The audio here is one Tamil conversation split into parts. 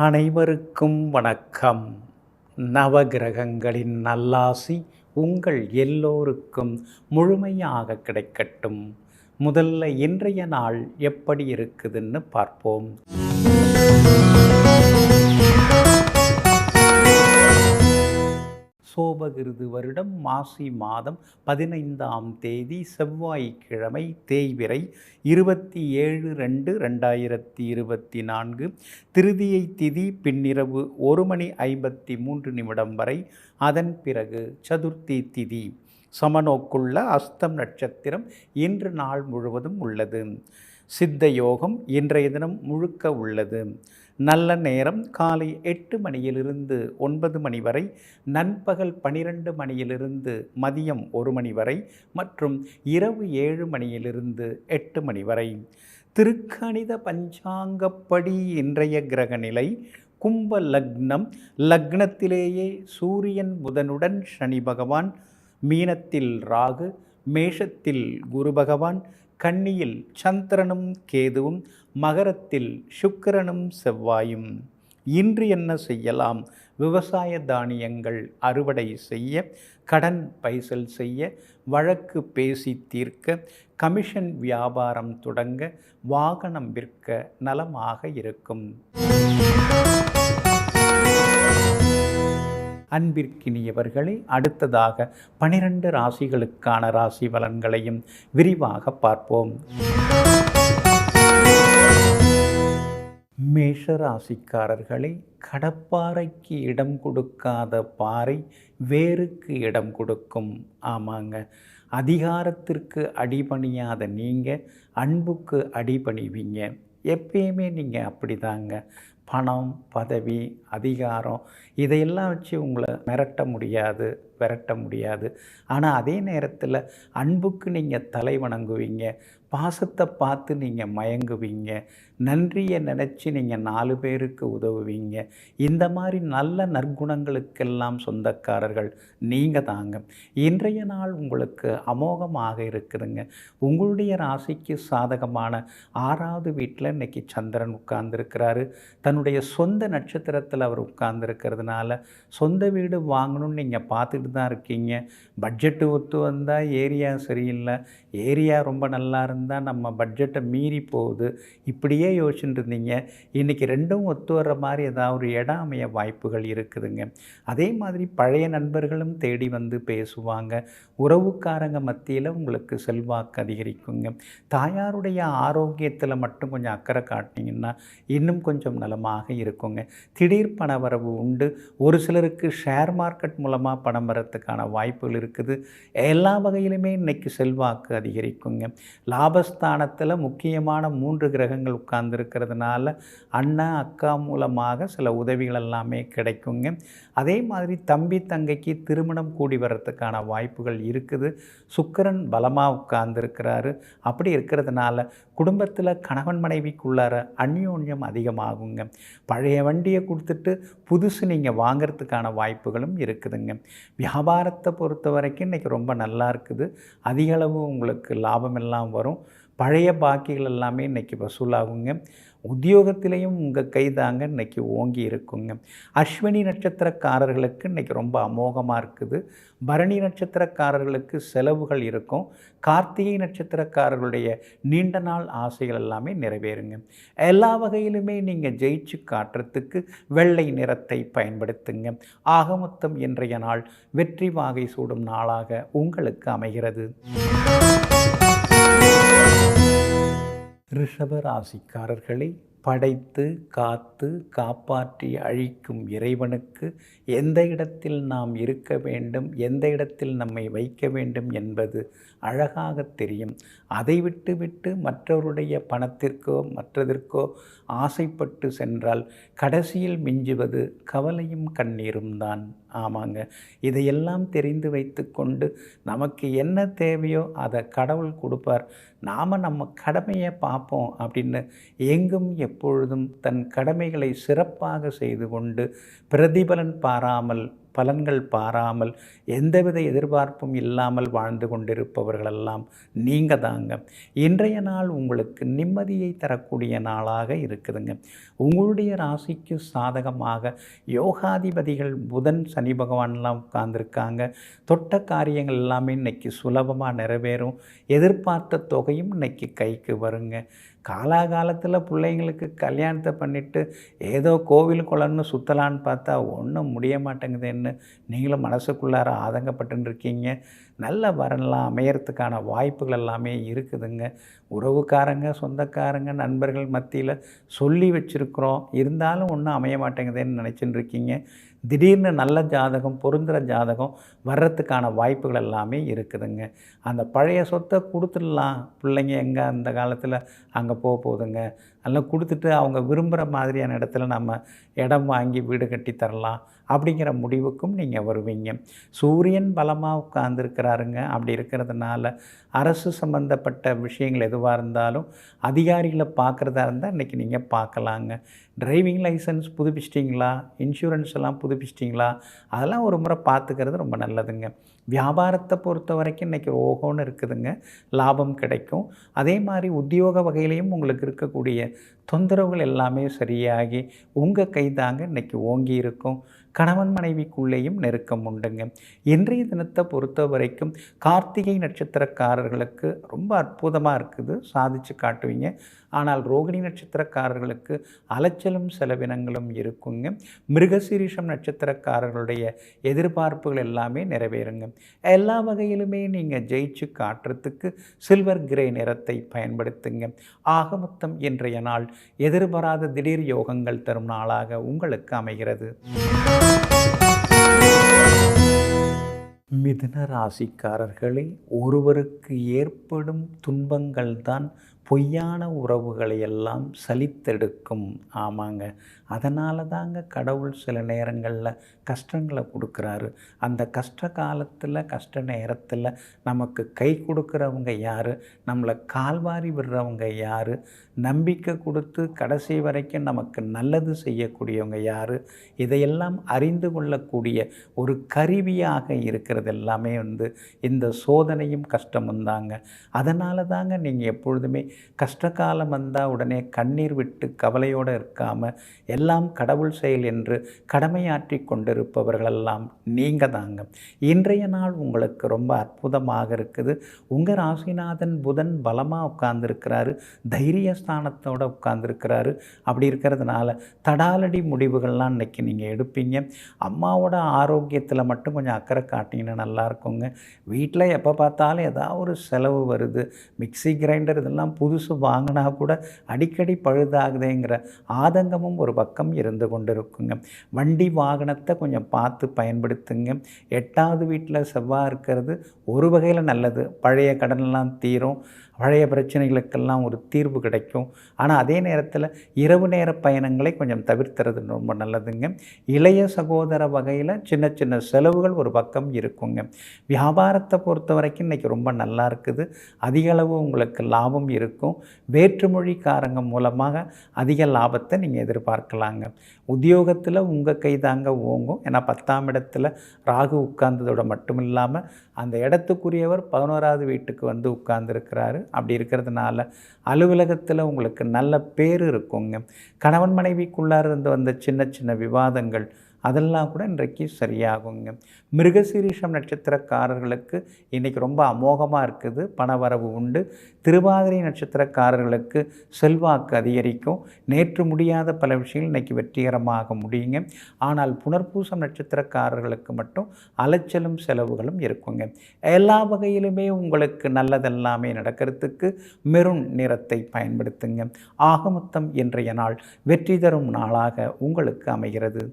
அனைவருக்கும் வணக்கம். நவகிரகங்களின் நல்லாசி உங்கள் எல்லோருக்கும் முழுமையாக கிடைக்கட்டும். முதல்ல இன்றைய நாள் எப்படி இருக்குதுன்னு பார்ப்போம். சோபகிருது வருடம் மாசி மாதம் 15ஆம் தேதி செவ்வாய்க்கிழமை, தேய்பிறை 27/2/2024. திருதியை திதி பின்னிரவு 1:53 வரை. அதன் பிறகு சதுர்த்தி திதி. சமநோக்குள்ள அஸ்தம் நட்சத்திரம் இன்று நாள் முழுவதும் உள்ளது. சித்த யோகம் இன்றைய தினம் முழுக்க உள்ளது. நல்ல நேரம் காலை 8 மணியிலிருந்து 9 மணி வரை, நண்பகல் 12 மணியிலிருந்து மதியம் 1 மணி வரை மற்றும் இரவு 7 மணியிலிருந்து 8 மணி வரை. திருக்கணித பஞ்சாங்கப்படி இன்றைய கிரகநிலை கும்ப லக்னம். லக்னத்திலேயே சூரியன் புதனுடன் சனி பகவான், மீனத்தில் ராகு, மேஷத்தில் குரு பகவான், கன்னியில் சந்திரனும் கேதுவும், மகரத்தில் சுக்கிரனும் செவ்வாயும். இன்று என்ன செய்யலாம்? விவசாய தானியங்கள் அறுவடை செய்ய, கடன் பைசல் செய்ய, வழக்கு பேசி தீர்க்க, கமிஷன் வியாபாரம் தொடங்க, வாகனம் விற்க நலமாக இருக்கும். அன்பிற்கினியவர்களே, அடுத்ததாக 12 ராசிகளுக்கான ராசி பலன்களையும் விரிவாக பார்ப்போம். மேஷ ராசிக்காரர்களே, கடப்பாறைக்கு இடம் கொடுக்காத பாறை வேருக்கு இடம் கொடுக்கும். ஆமாங்க, அதிகாரத்திற்கு அடிபணியாத நீங்கள் அன்புக்கு அடிபணிவீங்க. எப்பயுமே நீங்கள் அப்படிதாங்க. பணம், பதவி, அதிகாரம் இதையெல்லாம் வச்சு உங்களை மிரட்ட முடியாது, விரட்ட முடியாது. ஆனால் அதே நேரத்தில் அன்புக்கு நீங்கள் தலை வணங்குவீங்க. பாசத்தை பார்த்து நீங்கள் மயங்குவீங்க. நன்றியை நினச்சி நீங்கள் 4 பேருக்கு உதவுவீங்க. இந்த மாதிரி நல்ல நற்குணங்களுக்கெல்லாம் சொந்தக்காரர்கள் நீங்கள் தாங்க. இன்றைய நாள் உங்களுக்கு அமோகமாக இருக்குதுங்க. உங்களுடைய ராசிக்கு சாதகமான 6வது வீட்டில் இன்றைக்கி சந்திரன் உட்கார்ந்துருக்கிறாரு. தன்னுடைய சொந்த நட்சத்திரத்தில் அவர் உட்கார்ந்துருக்கிறதுனால சொந்த வீடு வாங்கணும்னு நீங்கள் பார்த்துட்டு தான் இருக்கீங்க. பட்ஜெட்டு ஒத்து வந்தால் ஏரியா சரியில்லை, ஏரியா ரொம்ப நல்லா இருந்தால் நம்ம பட்ஜெட்டை மீறி போகுது, இப்படியே யோசிச்சுட்டு இருந்தீங்க. இன்றைக்கி ரெண்டும் ஒத்து வர்ற மாதிரி ஏதாவது ஒரு இடம் அமைய வாய்ப்புகள் இருக்குதுங்க. அதே மாதிரி பழைய நண்பர்களும் தேடி வந்து பேசுவாங்க. உறவுக்காரங்க மத்தியில் உங்களுக்கு செல்வாக்கு அதிகரிக்குங்க. தாயாருடைய ஆரோக்கியத்தில் மட்டும் கொஞ்சம் அக்கறை காட்டினீங்கன்னா இன்னும் கொஞ்சம் நலமாக இருக்குங்க. திடீர் பணவரவு உண்டு. ஒரு சிலருக்கு ஷேர் மார்க்கெட் மூலமாக பணம் வரத்துக்கான வாய்ப்புகள் இருக்குது. எல்லா வகையிலுமே இன்றைக்கி செல்வாக்கு அதிகரிக்குங்க. லாபஸ்தானத்தில் முக்கியமான 3 கிரகங்கள் உட்கார்ந்துருக்கிறதுனால அண்ணா அக்கா மூலமாக சில உதவிகள் எல்லாமே கிடைக்குங்க. அதே மாதிரி தம்பி தங்கைக்கு திருமணம் கூடி வர்றதுக்கான வாய்ப்புகள் இருக்குது. சுக்கிரன் பலமாக உட்கார்ந்துருக்கிறாரு. அப்படி இருக்கிறதுனால குடும்பத்தில் கணவன் மனைவிக்குள்ளார அந்யோன்யம் அதிகமாகுங்க. பழைய வண்டியை கொடுத்துட்டு புதுசு நீங்கள் வாங்கிறதுக்கான வாய்ப்புகளும் இருக்குதுங்க. வியாபாரத்தை பொறுத்த வரைக்கும் இன்றைக்கி ரொம்ப நல்லா இருக்குது. அதிகளவு உங்களுக்கு லாபம் எல்லாம் வரும். பழைய பாக்கிகள் எல்லாமே இன்றைக்கி வசூலாகுங்க. உத்தியோகத்திலையும் உங்கள் கைதாங்க இன்றைக்கி ஓங்கி இருக்குங்க. அஸ்வினி நட்சத்திரக்காரர்களுக்கு இன்றைக்கி ரொம்ப அமோகமாக இருக்குது. பரணி நட்சத்திரக்காரர்களுக்கு செலவுகள் இருக்கும். கார்த்திகை நட்சத்திரக்காரர்களுடைய நீண்ட நாள் ஆசைகள் எல்லாமே நிறைவேறுங்க. எல்லா வகையிலுமே நீங்கள் ஜெயிச்சு காட்டுறதுக்கு வெள்ளை நிறத்தை பயன்படுத்துங்க. ஆக மொத்தம் இன்றைய நாள் வெற்றி வாகை சூடும் நாளாக உங்களுக்கு அமைகிறது. ரிஷப ராசிக்காரர்களை, படைத்து காத்து காப்பாற்றி அழிக்கும் இறைவனுக்கு எந்த இடத்தில் நாம் இருக்க வேண்டும், எந்த இடத்தில் நம்மை வைக்க வேண்டும் என்பது அழகாக தெரியும். அதை விட்டு மற்றவருடைய பணத்திற்கோ மற்றதற்கோ ஆசைப்பட்டு சென்றால் கடைசியில் மிஞ்சுவது கவலையும் கண்ணீரும் தான். ஆமாங்க, இதையெல்லாம் தெரிந்து வைத்து கொண்டு நமக்கு என்ன தேவையோ அதை கடவுள் கொடுப்பார். நாம் நம்ம கடமையை பார்ப்போம் அப்படின்னு எங்கும் எப்பொழுதும் தன் கடமைகளை சிறப்பாக செய்து கொண்டு பிரதிபலன் பாராமல் பலன்கள் பாராமல் எந்தவித எதிர்பார்ப்பும் இல்லாமல் வாழ்ந்து கொண்டிருப்பவர்களெல்லாம் நீங்கள் தாங்க. இன்றைய நாள் உங்களுக்கு நிம்மதியை தரக்கூடிய நாளாக இருக்குதுங்க. உங்களுடைய ராசிக்கு சாதகமாக யோகாதிபதிகள் புதன் சனி பகவான்லாம் உட்கார்ந்துருக்காங்க. தொட்ட காரியங்கள் எல்லாமே இன்றைக்கி சுலபமாக நிறைவேறும். எதிர்பார்த்த தொகையும் இன்றைக்கி கைக்கு வருங்க. காலாகாலத்தில் பிள்ளைங்களுக்கு கல்யாணத்தை பண்ணிவிட்டு ஏதோ கோவில் குளம்னு சுற்றலான்னு பார்த்தா ஒன்றும் முடிய மாட்டேங்குதுன்னு நீங்களும் மனசுக்குள்ளார ஆதங்கப்பட்டுன்னு இருக்கீங்க. நல்ல வரன்லாம் அமையறதுக்கான வாய்ப்புகள் எல்லாமே இருக்குதுங்க. உறவுக்காரங்க, சொந்தக்காரங்க, நண்பர்கள் மத்தியில் சொல்லி வச்சுருக்குறோம், இருந்தாலும் ஒன்றும் அமைய மாட்டேங்குதுன்னு நினச்சின்னு இருக்கீங்க. திடீர்னு நல்ல ஜாதகம், பொருந்துகிற ஜாதகம் வர்றதுக்கான வாய்ப்புகள் எல்லாமே இருக்குதுங்க. அந்த பழைய சொத்தை கொடுத்துடலாம், பிள்ளைங்க எங்கே அந்த காலத்தில் அங்கே போகுதுங்க, அதெல்லாம் கொடுத்துட்டு அவங்க விரும்புகிற மாதிரியான இடத்துல நம்ம இடம் வாங்கி வீடு கட்டி தரலாம் அப்படிங்கிற முடிவுக்கும் நீங்கள் வருவீங்க. சூரியன் பலமாக உட்கார்ந்துருக்கிறாருங்க. அப்படி இருக்கிறதுனால அரசு சம்பந்தப்பட்ட விஷயங்கள் எதுவாக இருந்தாலும் அதிகாரிகளை பார்க்குறதா இருந்தால் இன்றைக்கி நீங்கள் பார்க்கலாங்க. டிரைவிங் லைசன்ஸ் புதுப்பிச்சிட்டிங்களா, இன்சூரன்ஸ் எல்லாம் புதுப்பிச்சிட்டிங்களா, அதெல்லாம் ஒரு முறை பார்த்துக்கிறது ரொம்ப நல்லதுங்க. வியாபாரத்தை பொறுத்த வரைக்கும் இன்றைக்கி ஓஹோன்னு இருக்குதுங்க, லாபம் கிடைக்கும். அதே மாதிரி உத்தியோக வகையிலையும் உங்களுக்கு இருக்கக்கூடிய தொந்தரவுகள் எல்லாமே சரியாகி உங்கள் கைதாங்க இன்றைக்கி ஓங்கி இருக்கும். கணவன் மனைவிக்குள்ளேயும் நெருக்கம் உண்டுங்க. இன்றைய தினத்தை பொறுத்த வரைக்கும் கார்த்திகை நட்சத்திரக்காரர்களுக்கு ரொம்ப அற்புதமாக இருக்குது, சாதித்து காட்டுவீங்க. ஆனால் ரோகிணி நட்சத்திரக்காரர்களுக்கு அலைச்சலும் செலவினங்களும் இருக்குங்க. மிருகசீரிஷம் நட்சத்திரக்காரர்களுடைய எதிர்பார்ப்புகள் எல்லாமே நிறைவேறுங்க. எல்லா வகையிலுமே நீங்கள் ஜெயிச்சு காட்டுறதுக்கு சில்வர் கிரே நிறத்தை பயன்படுத்துங்க. ஆக மொத்தம் இன்றைய நாள் எதிர்பாராத திடீர் யோகங்கள் தரும் நாளாக உங்களுக்கு அமைகிறது. மிதுன ராசிக்காரர்களே, ஒருவருக்கு ஏற்படும் துன்பங்கள் தான் பொய்யான உறவுகளை எல்லாம் சலித்தெடுக்கும். ஆமாங்க, அதனால தாங்க கடவுள் சில நேரங்களில் கஷ்டங்களை கொடுக்குறாரு. அந்த கஷ்ட காலத்தில், கஷ்ட நேரத்தில் நமக்கு கை கொடுக்குறவங்க யார், நம்மளை கால்வாரி விடுறவங்க யார், நம்பிக்கை கொடுத்து கடைசி வரைக்கும் நமக்கு நல்லது செய்யக்கூடியவங்க யார், இதையெல்லாம் அறிந்து கொள்ளக்கூடிய ஒரு கருவியாக இருக்கிறது எல்லாமே இந்த சோதனையும் கஷ்டமும் தாங்க. அதனால தாங்க நீங்கள் எப்பொழுதுமே கஷ்டகாலம் வந்தால் உடனே கண்ணீர் விட்டு கவலையோடு இருக்காமல் எல்லாம் கடவுள் செயல் என்று கடமையாற்றி கொண்டிருப்பவர்களெல்லாம் நீங்கள் தாங்க. இன்றைய நாள் உங்களுக்கு ரொம்ப அற்புதமாக இருக்குது. உங்கள் ராசிநாதன் புதன் பலமாக உட்கார்ந்துருக்கிறாரு, தைரியஸ்தானத்தோடு உட்கார்ந்துருக்கிறாரு. அப்படி இருக்கிறதுனால தடாலடி முடிவுகள்லாம் இன்றைக்கி நீங்கள் எடுப்பீங்க. அம்மாவோட ஆரோக்கியத்தில் மட்டும் கொஞ்சம் அக்கறை காட்டிங்கன்னா நல்லாயிருக்குங்க. வீட்டில் எப்போ பார்த்தாலும் ஏதாவது ஒரு செலவு வருது, மிக்சி கிரைண்டர் இதெல்லாம் புதுசு வாங்கினா கூட அடிக்கடி பழுதாகுதேங்கிற ஆதங்கமும் ஒரு பக்கம் இருந்து கொண்டு இருக்குங்க. வண்டி வாகனத்தை கொஞ்சம் பார்த்து பயன்படுத்துங்க. 8வது வீட்டில் செவ்வாய் இருக்கிறது ஒரு வகையில் நல்லது. பழைய கடனெல்லாம் தீரும், பழைய பிரச்சனைகளுக்கெல்லாம் ஒரு தீர்வு கிடைக்கும். ஆனால் அதே நேரத்தில் இரவு நேர பயணங்களை கொஞ்சம் தவிர்த்துறது ரொம்ப நல்லதுங்க. இளைய சகோதர வகையில் சின்ன சின்ன செலவுகள் ஒரு பக்கம் இருக்குங்க. வியாபாரத்தை பொறுத்த வரைக்கும் இன்றைக்கி ரொம்ப நல்லா இருக்குது. அதிக அளவு உங்களுக்கு லாபம் இருக்கும். வேற்றுமொழிக்காரங்க மூலமாக அதிக லாபத்தை நீங்கள் எதிர்பார்க்கலாங்க. உத்தியோகத்தில் உங்கள் கை தாங்க ஓங்கும். ஏன்னா 10ஆம் இடத்துல ராகு உட்கார்ந்ததோடு மட்டும் இல்லாமல் அந்த இடத்துக்குரியவர் 11வது வீட்டுக்கு வந்து உட்கார்ந்துருக்கிறாரு. அப்படி இருக்கிறதுனால அலுவலகத்தில் உங்களுக்கு நல்ல பேர் இருக்குங்க. கணவன் மனைவிக்குள்ளார இருந்து வந்த சின்ன சின்ன விவாதங்கள் அதெல்லாம் கூட இன்றைக்கு சரியாகுங்க. மிருகசீரிஷம் நட்சத்திரக்காரர்களுக்கு இன்றைக்கி ரொம்ப அமோகமாக இருக்குது, பணவரவு உண்டு. திருவாதிரை நட்சத்திரக்காரர்களுக்கு செல்வாக்கு அதிகரிக்கும். நேற்று முடியாத பல விஷயங்கள் இன்றைக்கி வெற்றிகரமாக முடியுங்க. ஆனால் புனர்பூசம் நட்சத்திரக்காரர்களுக்கு மட்டும் அலைச்சலும் செலவுகளும் இருக்குங்க. எல்லா வகையிலுமே உங்களுக்கு நல்லதெல்லாமே நடக்கிறதுக்கு மெரூன் நிறத்தை பயன்படுத்துங்க. ஆக மொத்தம் இன்றைய நாள் வெற்றி தரும் நாளாக உங்களுக்கு அமைகிறது.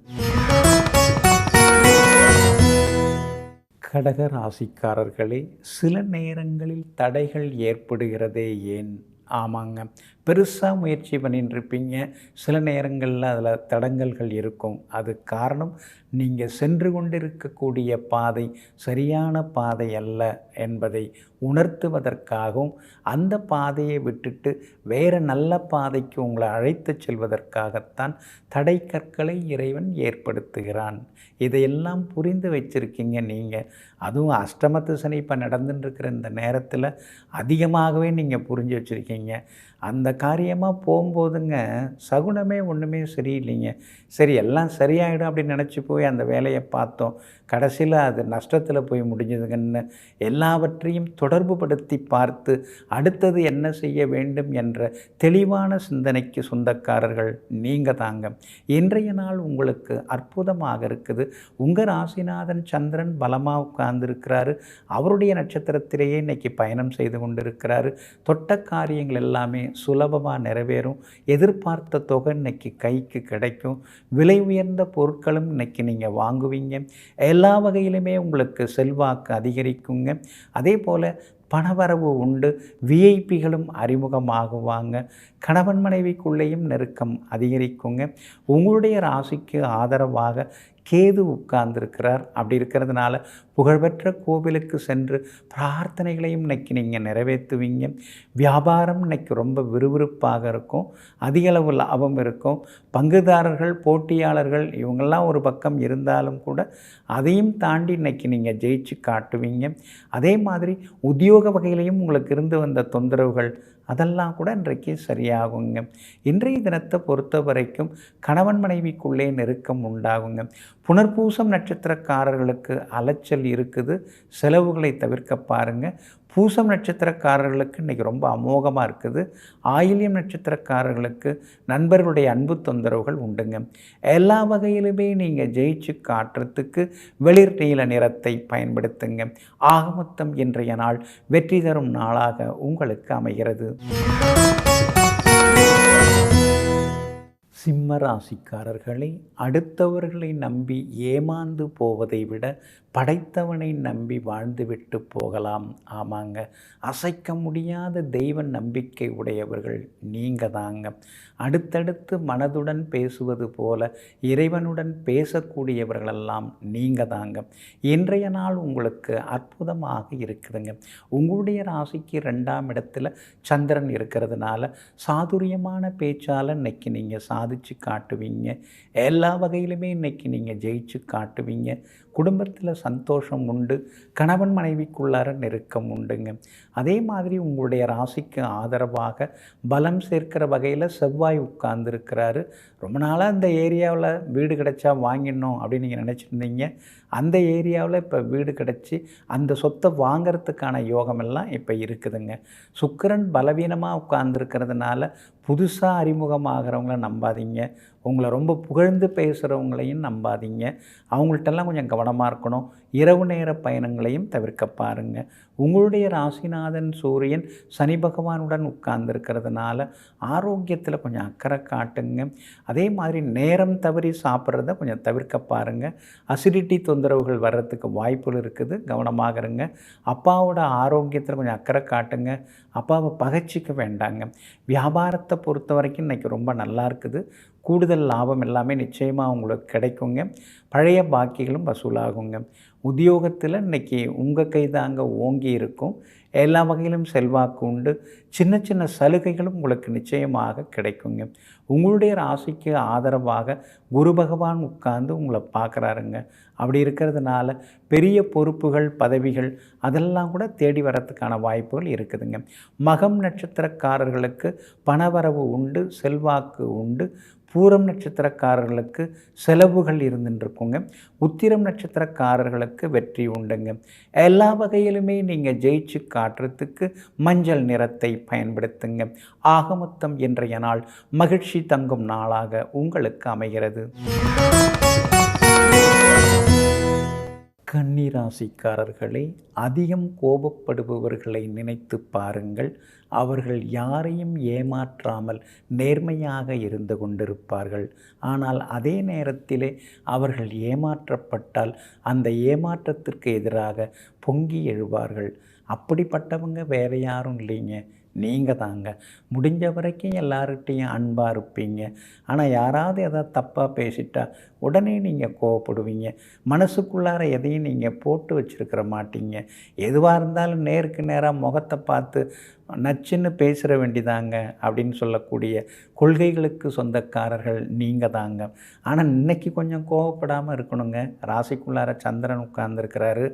கடக ராசிக்காரர்களே, சில நேரங்களில் தடைகள் ஏற்படுகிறதே ஏன்? ஆமாங்க, பெருசாக முயற்சி பண்ணிட்டுருப்பீங்க. சில நேரங்களில் அதில் தடங்கல்கள் இருக்கும். அது காரணம் நீங்கள் சென்று கொண்டிருக்கக்கூடிய பாதை சரியான பாதை அல்ல என்பதை உணர்த்துவதற்காகவும் அந்த பாதையை விட்டுட்டு வேறு நல்ல பாதைக்கு உங்களை அழைத்து செல்வதற்காகத்தான் தடை கற்களை இறைவன் ஏற்படுத்துகிறான். இதையெல்லாம் புரிந்து வச்சுருக்கீங்க நீங்கள். அதுவும் அஷ்டமத்து சனி இப்போ நடந்துட்டுருக்கிற இந்த நேரத்தில் அதிகமாகவே நீங்கள் புரிஞ்சு வச்சுருக்கீங்க. அந்த காரியமாக போகும்போதுங்க சகுனமே ஒன்றுமே சரியில்லைங்க. சரி எல்லாம் சரியாயிடும் அப்படின்னு நினச்சி போய் அந்த வேலையை பார்த்தோம். கடைசியில் அது நஷ்டத்தில் போய் முடிஞ்சதுங்கன்னு எல்லாவற்றையும் தொடர்பு படுத்தி பார்த்து அடுத்தது என்ன செய்ய வேண்டும் என்ற தெளிவான சிந்தனைக்கு சொந்தக்காரர்கள் நீங்கள் தாங்க. இன்றைய நாள் உங்களுக்கு அற்புதமாக இருக்குது. உங்கள் ராசிநாதன் சந்திரன் பலமாக உட்கார்ந்துருக்கிறாரு. அவருடைய நட்சத்திரத்திலேயே இன்றைக்கி பயணம் செய்து கொண்டிருக்கிறாரு. தொட்ட காரியங்கள் எல்லாமே சுலபமாக நிறைவேறும். எதிர்பார்த்த தொகை இன்றைக்கி கைக்கு கிடைக்கும். விலை உயர்ந்த பொருட்களும் இன்றைக்கி நீங்கள் வாங்குவீங்க. எல்லா வகையிலுமே உங்களுக்கு செல்வாக்கு அதிகரிக்குங்க. அதே போல் பணவரவு உண்டு. விஐபிகளும் அறிமுகமாகுவாங்க. கணவன் மனைவிக்குள்ளேயும் நெருக்கம் அதிகரிக்குங்க. உங்களுடைய ராசிக்கு ஆதரவாக கேது உட்கார்ந்துருக்கிறார். அப்படி இருக்கிறதுனால புகழ்பெற்ற கோவிலுக்கு சென்று பிரார்த்தனைகளையும் இன்றைக்கி நீங்கள் நிறைவேற்றுவீங்க. வியாபாரம் இன்றைக்கி ரொம்ப விறுவிறுப்பாக இருக்கும். அதிகளவு லாபம் இருக்கும். பங்குதாரர்கள், போட்டியாளர்கள் இவங்கெல்லாம் ஒரு பக்கம் இருந்தாலும் கூட அதையும் தாண்டி இன்றைக்கி நீங்கள் ஜெயிச்சு காட்டுவீங்க. அதே மாதிரி உத்தியோக வகையிலையும் உங்களுக்கு இருந்து வந்த தொந்தரவுகள் அதெல்லாம் கூட இன்றைக்கு சரியாகுங்க. இன்றைய தினத்தை பொறுத்த வரைக்கும் கணவன் மனைவிக்குள்ளே நெருக்கம் உண்டாகுங்க. புனர்பூசம் நட்சத்திரக்காரர்களுக்கு அலைச்சல் இருக்குது. செலவுகளை தவிர்க்க பாருங்கள். பூசம் நட்சத்திரக்காரர்களுக்கு இன்றைக்கி ரொம்ப அமோகமாக இருக்குது. ஆயில்யம் நட்சத்திரக்காரர்களுக்கு நண்பர்களுடைய அன்பு தொந்தரவுகள் உண்டுங்க. எல்லா வகையிலுமே நீங்கள் ஜெயிச்சு காட்டுறதுக்கு வெளிர் நீல நிறத்தை பயன்படுத்துங்க. ஆகமொத்தம் இன்றைய நாள் வெற்றி தரும் நாளாக உங்களுக்கு அமைகிறது. சிம்ம ராசிக்காரர்களை அடுத்தவர்களை நம்பி ஏமாந்து போவதை விட படைத்தவனை நம்பி வாழ்ந்துவிட்டு போகலாம். ஆமாங்க, அசைக்க முடியாத தெய்வ நம்பிக்கை உடையவர்கள் நீங்கள் தாங்க. அடுத்தடுத்து மனதுடன் பேசுவது போல இறைவனுடன் பேசக்கூடியவர்களெல்லாம் நீங்கள் தாங்க. இன்றைய நாள் உங்களுக்கு அற்புதமாக இருக்குதுங்க. உங்களுடைய ராசிக்கு 2ஆம் இடத்துல சந்திரன் இருக்கிறதுனால சாதுரியமான பேச்சால் இன்றைக்கி நீங்கள் சாதிச்சு காட்டுவீங்க. எல்லா வகையிலுமே இன்றைக்கி நீங்கள் ஜெயிச்சு காட்டுவீங்க. குடும்பத்தில் சந்தோஷம் உண்டு. கணவன் மனைவிக்குள்ளார நெருக்கம் உண்டுங்க. அதே மாதிரி உங்களுடைய ராசிக்கு ஆதரவாக பலம் சேர்க்கிற வகையில் செவ்வாய் உட்கார்ந்துருக்கிறாரு. ரொம்ப நாளாக இந்த ஏரியாவில் வீடு கிடைச்சா வாங்கிடணும் அப்படின்னு நீங்கள் நினச்சிருந்தீங்க. அந்த ஏரியாவில் இப்போ வீடு கிடச்சி அந்த சொத்தை வாங்கிறதுக்கான யோகமெல்லாம் இப்போ இருக்குதுங்க. சுக்கிரன் பலவீனமாக உட்கார்ந்துருக்கிறதுனால புதுசாக அறிமுகமாகிறவங்கள நம்பாதீங்க. உங்களை ரொம்ப புகழ்ந்து பேசுகிறவங்களையும் நம்பாதீங்க. அவங்கள்ட்டெல்லாம் கொஞ்சம் கவனமாக இருக்கணும். இரவு நேர பயணங்களையும் தவிர்க்க பாருங்கள். உங்களுடைய ராசிநாதன் சூரியன் சனி பகவானுடன் உட்கார்ந்துருக்கிறதுனால ஆரோக்கியத்தில் கொஞ்சம் அக்கறை காட்டுங்க. அதே மாதிரி நேரம் தவறி சாப்பிட்றத கொஞ்சம் தவிர்க்க பாருங்கள். அசிடிட்டி தொந்தரவுகள் வர்றதுக்கு வாய்ப்புகள் இருக்குது. கவனமாக இருங்க. அப்பாவோட ஆரோக்கியத்தில் கொஞ்சம் அக்கறை காட்டுங்க. அப்பாவை பகைச்சிக்க வேண்டாங்க. வியாபாரத்தை பொறுத்த வரைக்கும் இன்றைக்கி ரொம்ப நல்லா இருக்குது. கூடுதல் லாபம் எல்லாமே நிச்சயமாக உங்களுக்கு கிடைக்குங்க. பழைய பாக்கிகளும் வசூலாகுங்க. உத்தியோகத்தில் இன்றைக்கி உங்கள் கைதாங்க ஓங்கி இருக்கும். எல்லா வகையிலும் செல்வாக்கு உண்டு. சின்ன சின்ன சலுகைகளும் உங்களுக்கு நிச்சயமாக கிடைக்குங்க. உங்களுடைய ராசிக்கு ஆதரவாக குரு பகவான் உட்கார்ந்து உங்களை பார்க்குறாருங்க. அப்படி இருக்கிறதுனால பெரிய பொறுப்புகள், பதவிகள் அதெல்லாம் கூட தேடி வரத்துக்கான வாய்ப்புகள் இருக்குதுங்க. மகம் நட்சத்திரக்காரர்களுக்கு பணவரவு உண்டு, செல்வாக்கு உண்டு. பூரம் நட்சத்திரக்காரர்களுக்கு செலவுகள் இருந்துட்டுருக்குங்க. உத்திரம் நட்சத்திரக்காரர்களுக்கு வெற்றி உண்டுங்க. எல்லா வகையிலுமே நீங்கள் ஜெயிச்சு காட்டுறதுக்கு மஞ்சள் நிறத்தை பயன்படுத்துங்க. ஆகமொத்தம் இன்றைய நாள் மகிழ்ச்சி தங்கும் நாளாக உங்களுக்கு அமைகிறது. கன்னிராசிக்காரர்களை அதிகம் கோபப்படுபவர்களை நினைத்து பாருங்கள். அவர்கள் யாரையும் ஏமாற்றாமல் நேர்மையாக இருந்து கொண்டிருப்பார்கள். ஆனால் அதே நேரத்திலே அவர்கள் ஏமாற்றப்பட்டால் அந்த ஏமாற்றத்திற்கு எதிராக பொங்கி எழுவார்கள். அப்படிப்பட்டவங்க வேறு யாரும் இல்லைங்க, நீங்கள் தாங்க. முடிஞ்ச வரைக்கும் எல்லார்கிட்டேயும் அன்பாக இருப்பீங்க. ஆனால் யாராவது எதாவது தப்பாக பேசிட்டா உடனே நீங்கள் கோவப்படுவீங்க. மனசுக்குள்ளார எதையும் நீங்கள் போட்டு வச்சுருக்கிற மாட்டீங்க. எதுவாக இருந்தாலும் நேருக்கு நேராக முகத்தை பார்த்து நச்சுன்னு பேசுகிற வேண்டிதாங்க அப்படின்னு சொல்லக்கூடிய கொள்கைகளுக்கு சொந்தக்காரர்கள் நீங்கள் தாங்க. ஆனால் இன்றைக்கி கொஞ்சம் கோவப்படாமல் இருக்கணுங்க. ராசிக்குள்ளார சந்திரன் உட்கார்ந்துருக்கிறாரு.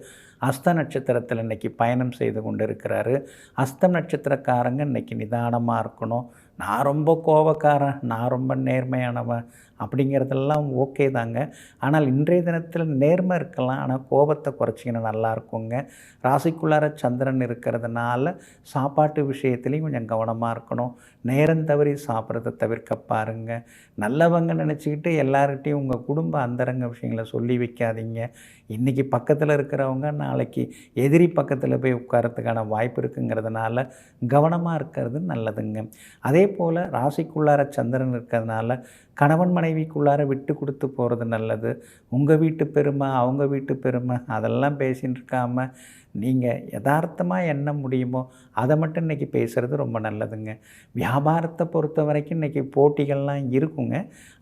அஸ்த நட்சத்திரத்தில் இன்றைக்கி பயணம் செய்து கொண்டு இருக்கிறாரு. அஸ்தம் நட்சத்திரக்காரங்க இன்றைக்கி நிதானமாக இருக்கணும். நான் ரொம்ப கோபக்காரன், நான் ரொம்ப நேர்மையானவன் அப்படிங்கிறதெல்லாம் ஓகே தாங்க. ஆனால் இன்றைய தினத்தில் நேர்மை இருக்கலாம், ஆனால் கோபத்தை குறைச்சிக்கினா நல்லாயிருக்குங்க. ராசிக்குள்ளார சந்திரன் இருக்கிறதுனால சாப்பாட்டு விஷயத்துலேயும் கொஞ்சம் கவனமாக இருக்கணும். நேரம் தவறி சாப்பிட்றத தவிர்க்க பாருங்கள். நல்லவங்க நினச்சிக்கிட்டு எல்லார்கிட்டையும் உங்கள் குடும்ப அந்தரங்க விஷயங்களை சொல்லி வைக்காதீங்க. இன்றைக்கி பக்கத்தில் இருக்கிறவங்க நாளைக்கு எதிரி பக்கத்தில் போய் உட்காரத்துக்கான வாய்ப்பு இருக்குங்கிறதுனால கவனமாக இருக்கிறது நல்லதுங்க. அதே போல் ராசிக்குள்ளார சந்திரன் இருக்கிறதுனால கணவன் மனைவிக்குள்ளார விட்டு கொடுத்து போகிறது நல்லது. உங்கள் வீட்டு பெருமை, அவங்க வீட்டு பெருமை அதெல்லாம் பேசின்னு இருக்காமல் நீங்கள் யதார்த்தமாக என்ன முடியுமோ அதை மட்டும் இன்றைக்கி பேசுகிறது ரொம்ப நல்லதுங்க. வியாபாரத்தை பொறுத்த வரைக்கும் இன்றைக்கி போட்டிகள்லாம் இருக்குங்க.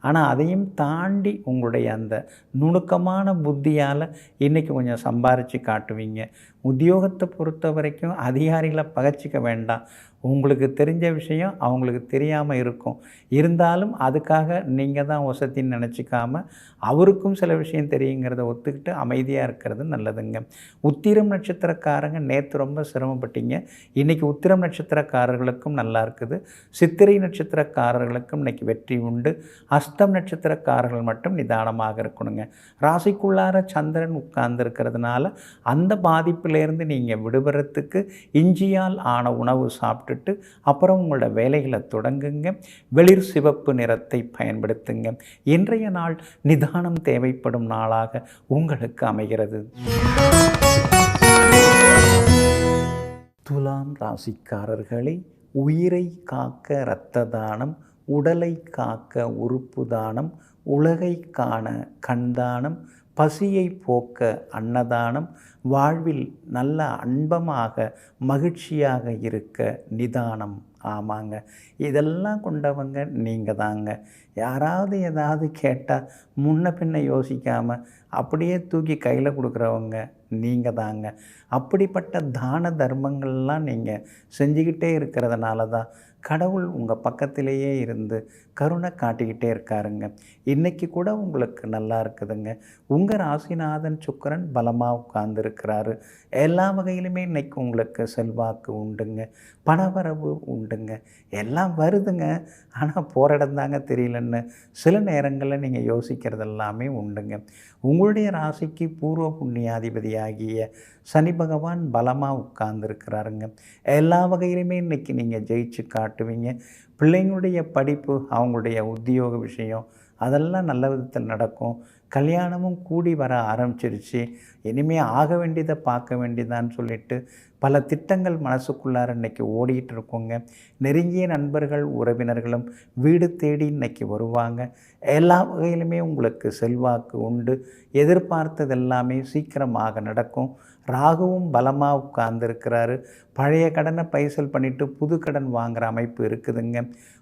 ஆனால் அதையும் தாண்டி உங்களுடைய அந்த நுணுக்கமான புத்தியால் இன்றைக்கி கொஞ்சம் சம்பாரித்து காட்டுவீங்க. உத்தியோகத்தை பொறுத்த வரைக்கும் அதிகாரிகளை பகைச்சிக்க வேண்டாம். உங்களுக்கு தெரிஞ்ச விஷயம் அவங்களுக்கு தெரியாமல் இருக்கும். இருந்தாலும் அதுக்காக நீங்கள் தான் வசத்தின்னு நினச்சிக்காமல் அவருக்கும் சில விஷயம் தெரியுங்கிறத ஒத்துக்கிட்டு அமைதியாக இருக்கிறது நல்லதுங்க. உத்திரம் நட்சத்திரக்காரங்க நேற்று ரொம்ப சிரமப்பட்டீங்க. இன்றைக்கி உத்திரம் நட்சத்திரக்காரர்களுக்கும் நல்லா இருக்குது. சித்திரை நட்சத்திரக்காரர்களுக்கும் இன்றைக்கி வெற்றி உண்டு. அஸ்தம் நட்சத்திரக்காரர்கள் மட்டும் நிதானமாக இருக்கணுங்க. ராசிக்குள்ளார சந்திரன் உட்கார்ந்துருக்கிறதுனால அந்த பாதிப்பிலேருந்து நீங்கள் விடுபடுறதுக்கு இஞ்சியால் ஆன உணவு சாப்பிட்டுட்டு அப்புறம் உங்களோட வேலைகளை தொடங்குங்க. வெளிர் சிவப்பு நிறத்தை பயன்படுத்துங்க. இன்றைய நாள் நிதானம் தேவைப்படும் நாளாக உங்களுக்கு அமைகிறது. துலாம் ராசிக்காரர்களே, உயிரை காக்க இரத்த தானம், உடலை காக்க உறுப்பு தானம், உலகை காண கண்தானம், பசியை போக்க அன்னதானம், வாழ்வில் நல்ல அன்பமாக மகிழ்ச்சியாக இருக்க நிதானம். ஆமாங்க, இதெல்லாம் கொண்டவங்க நீங்கள் தாங்க. யாராவது ஏதாவது கேட்டால் முன்ன பின்ன யோசிக்காமல் அப்படியே தூக்கி கையில் கொடுக்குறவங்க நீங்கள் தாங்க. அப்படிப்பட்ட தான தர்மங்கள்லாம் நீங்கள் செஞ்சுக்கிட்டே இருக்கிறதுனால தான் கடவுள் உங்கள் பக்கத்திலேயே இருந்து கருணை காட்டிக்கிட்டே இருக்காருங்க. இன்றைக்கி கூட உங்களுக்கு நல்லா இருக்குதுங்க. உங்கள் ராசிநாதன் சுக்கிரன் பலமாக உட்கார்ந்துருக்கிறாரு. எல்லா வகையிலுமே இன்றைக்கி உங்களுக்கு செல்வாக்கு உண்டுங்க, பணவரவு உண்டுங்க, எல்லாம் வருதுங்க. ஆனால் போகிற இடம் தாங்க தெரியலன்னு சில நேரங்களில் நீங்கள் யோசிக்கிறது எல்லாமே உண்டுங்க. உங்களுடைய ராசிக்கு பூர்வ புண்ணியாதிபதியாகிய சனி பகவான் பலமாக உட்கார்ந்துருக்கிறாருங்க. எல்லா வகையிலுமே இன்றைக்கி நீங்கள் ஜெயிச்சு காட்டுவீங்க. பிள்ளைங்களுடைய படிப்பு, அவங்களுடைய உத்தியோக விஷயம் அதெல்லாம் நல்ல விதத்தில் நடக்கும். கல்யாணமும் கூடி வர ஆரம்பிச்சிருச்சு. இனிமேல் ஆக வேண்டியதை பார்க்க வேண்டியதான்னு சொல்லிட்டு பல திட்டங்கள் மனசுக்குள்ளார இன்றைக்கி ஓடிக்கிட்டு இருக்கோங்க. நெருங்கிய நண்பர்கள் உறவினர்களும் வீடு தேடி இன்றைக்கி வருவாங்க. எல்லா வகையிலுமே உங்களுக்கு செல்வாக்கு உண்டு. எதிர்பார்த்தது எல்லாமே சீக்கிரமாக நடக்கும். ராகுவும் பலமாக உட்கார்ந்துருக்கிறாரு. பழைய கடனை பைசல் பண்ணிவிட்டு புது கடன் வாங்குகிற அமைப்பு இருக்குதுங்க.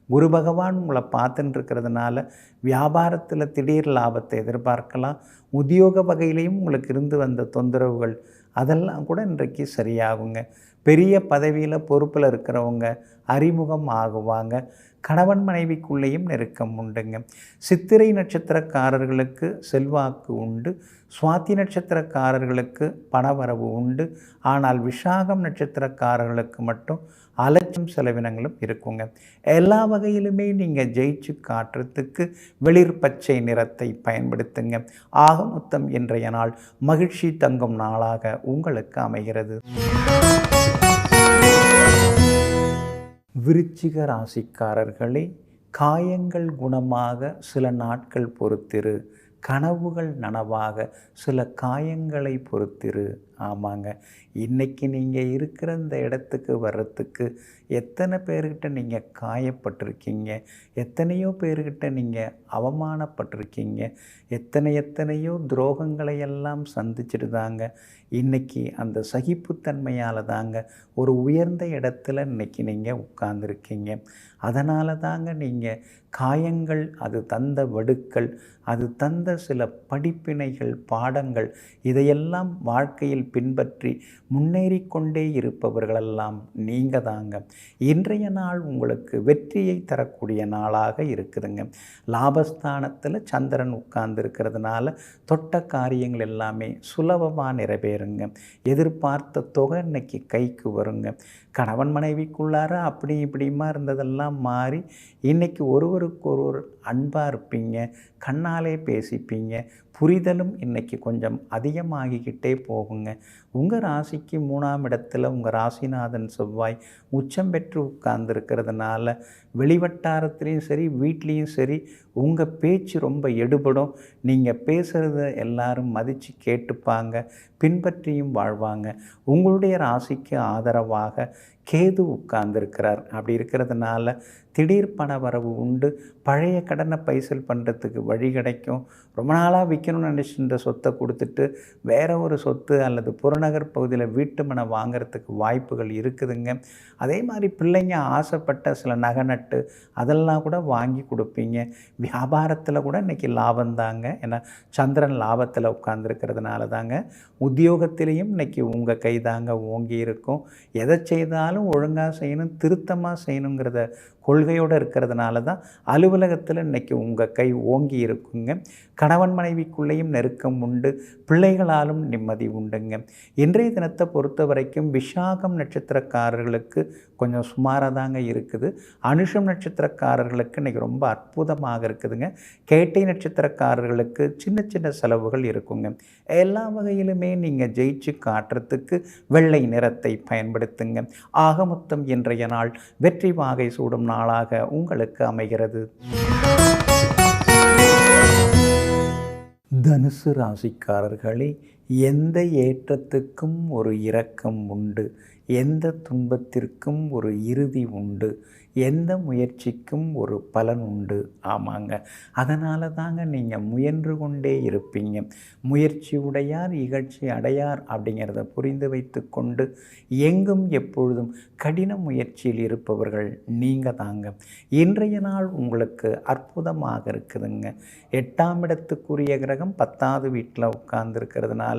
குரு பகவான் உங்களை பார்த்துன்னு இருக்கிறதுனால வியாபாரத்தில் திடீர் லாபத்தை எதிர்பார்க்கலாம். உத்தியோக வகையிலையும் உங்களுக்கு இருந்து வந்த தொந்தரவுகள் அதெல்லாம் கூட இன்றைக்கு சரியாகுங்க. பெரிய பதவியில் பொறுப்பில் இருக்கிறவங்க அறிமுகம் ஆகுவாங்க. கணவன் மனைவிக்குள்ளேயும் நெருக்கம் உண்டுங்க. சித்திரை நட்சத்திரக்காரர்களுக்கு செல்வாக்கு உண்டு. சுவாதி நட்சத்திரக்காரர்களுக்கு பணவரவு உண்டு. ஆனால் விஷாகம் நட்சத்திரக்காரர்களுக்கு மட்டும் அலட்சியம் செலவினங்களும் இருக்குங்க. எல்லா வகையிலுமே நீங்கள் ஜெயிச்சு காட்டுறதுக்கு வெளிர் பச்சை நிறத்தை பயன்படுத்துங்க. ஆக மொத்தம் இன்றைய நாள் மகிழ்ச்சி தங்கும் நாளாக உங்களுக்கு அமைகிறது. விருச்சிக ராசிக்காரர்களே, காயங்கள் குணமாக சில நாட்கள் பொறுத்திரு, கனவுகள் நனவாக சில காயங்களை பொறுத்திரு. ஆமாங்க. இன்றைக்கி நீங்கள் இருக்கிற இந்த இடத்துக்கு வர்றதுக்கு எத்தனை பேர்கிட்ட நீங்கள் காயப்பட்டிருக்கீங்க, எத்தனையோ பேர்கிட்ட நீங்கள் அவமானப்பட்டிருக்கீங்க, எத்தனையோ துரோகங்களை எல்லாம் சந்திச்சுட்டு தாங்க இன்றைக்கி அந்த சகிப்புத்தன்மையால் தாங்க ஒரு உயர்ந்த இடத்துல இன்றைக்கி நீங்கள் உட்கார்ந்துருக்கீங்க. அதனால தாங்க நீங்கள் காயங்கள், அது தந்த வடுக்கள், அது தந்த சில படிப்பினைகள், பாடங்கள், இதையெல்லாம் வாழ்க்கையில் பின்பற்றி முன்னேறி கொண்டே இருப்பவர்களெல்லாம் நீங்கள் தாங்க. இன்றைய நாள் உங்களுக்கு வெற்றியை தரக்கூடிய நாளாக இருக்குதுங்க. லாபஸ்தானத்தில் சந்திரன் உட்கார்ந்துருக்கிறதுனால தொட்ட காரியங்கள் எல்லாமே சுலபமாக நிறைவேறுங்க. எதிர்பார்த்த தொகை இன்னைக்கு கைக்கு வருங்க. கணவன் மனைவிக்குள்ளார அப்படி இப்படிமா இருந்ததெல்லாம் மாறி இன்றைக்கி ஒருவருக்கொருவர் அன்பாக இருப்பீங்க, கண்ணாலே பேசிப்பீங்க. புரிதலும் இன்றைக்கி கொஞ்சம் அதிகமாகிக்கிட்டே போகுங்க. உங்கள் ராசிக்கு 3ஆம் இடத்துல உங்கள் ராசிநாதன் செவ்வாய் உச்சம் பெற்று உட்கார்ந்துருக்கிறதுனால வெளிவட்டாரத்துலேயும் சரி, வீட்லேயும் சரி உங்கள் பேச்சு ரொம்ப எடுபடும். நீங்கள் பேசுகிறத எல்லாரும் மதித்து கேட்டுப்பாங்க, பின்பற்றியும் வாழ்வாங்க. உங்களுடைய ராசிக்கு ஆதரவாக கேது உட்கார்ந்துருக்கிறார். அப்படி இருக்கிறதுனால திடீர் பண வரவு உண்டு. பழைய கடனை பைசல் பண்ணுறதுக்கு வழி கிடைக்கும். ரொம்ப நாளாக விற்கணும்னு நினச்சிருந்த சொத்தை கொடுத்துட்டு வேறு ஒரு சொத்து அல்லது புறநகர் பகுதியில் வீட்டு மனை வாங்கிறதுக்கு வாய்ப்புகள் இருக்குதுங்க. அதே மாதிரி பிள்ளைங்க ஆசைப்பட்ட சில நகை நட்டு அதெல்லாம் கூட வாங்கி கொடுப்பீங்க. வியாபாரத்தில் கூட இன்றைக்கி லாபந்தாங்க. ஏன்னா சந்திரன் லாபத்தில் உட்கார்ந்துருக்கிறதுனால தாங்க. உத்தியோகத்திலையும் இன்றைக்கி உங்கள் கை தாங்க ஓங்கி இருக்கும். எதை செய்தாலும் ஒழுங்காக செய்யணும், திருத்தமாக செய்யணுங்கிறத கொள்கையோடு இருக்கிறதுனால தான் அலுவலகத்தில் இன்றைக்கி உங்கள் கை ஓங்கி இருக்குங்க. கணவன் மனைவிக்குள்ளேயும் நெருக்கம் உண்டு, பிள்ளைகளாலும் நிம்மதி உண்டுங்க. இன்றைய தினத்தை பொறுத்த வரைக்கும் விசாகம் நட்சத்திரக்காரர்களுக்கு கொஞ்சம் சுமாராக தாங்க இருக்குது. அனுஷம் நட்சத்திரக்காரர்களுக்கு இன்றைக்கி ரொம்ப அற்புதமாக இருக்குதுங்க. கேட்டை நட்சத்திரக்காரர்களுக்கு சின்ன சின்ன செலவுகள் இருக்குங்க. எல்லா வகையிலுமே நீங்கள் ஜெயிச்சு காட்டுறதுக்கு வெள்ளை நிறத்தை பயன்படுத்துங்க. ஆக மொத்தம் இன்றைய நாள் வெற்றி வாகை சூடும் நாளாக உங்களுக்கு அமைகிறது. தனுசு ராசிக்காரர்களே, எந்த ஏற்றத்துக்கும் ஒரு இரக்கம் உண்டு, எந்த துன்பத்திற்கும் ஒரு இறுதி உண்டு, எந்த முயற்சிக்கும் ஒரு பலன் உண்டு. ஆமாங்க, அதனால தாங்க நீங்கள் முயன்று கொண்டே இருப்பீங்க. முயற்சி உடையார் இகழ்ச்சி அடையார் அப்படிங்கிறத புரிந்து வைத்து கொண்டு எங்கும் எப்பொழுதும் கடின முயற்சியில் இருப்பவர்கள் நீங்கள் தாங்க. இன்றைய நாள் உங்களுக்கு அற்புதமாக இருக்குதுங்க. 8ஆம் இடத்துக்குரிய கிரகம் 10வது வீட்டில் உட்கார்ந்துருக்கிறதுனால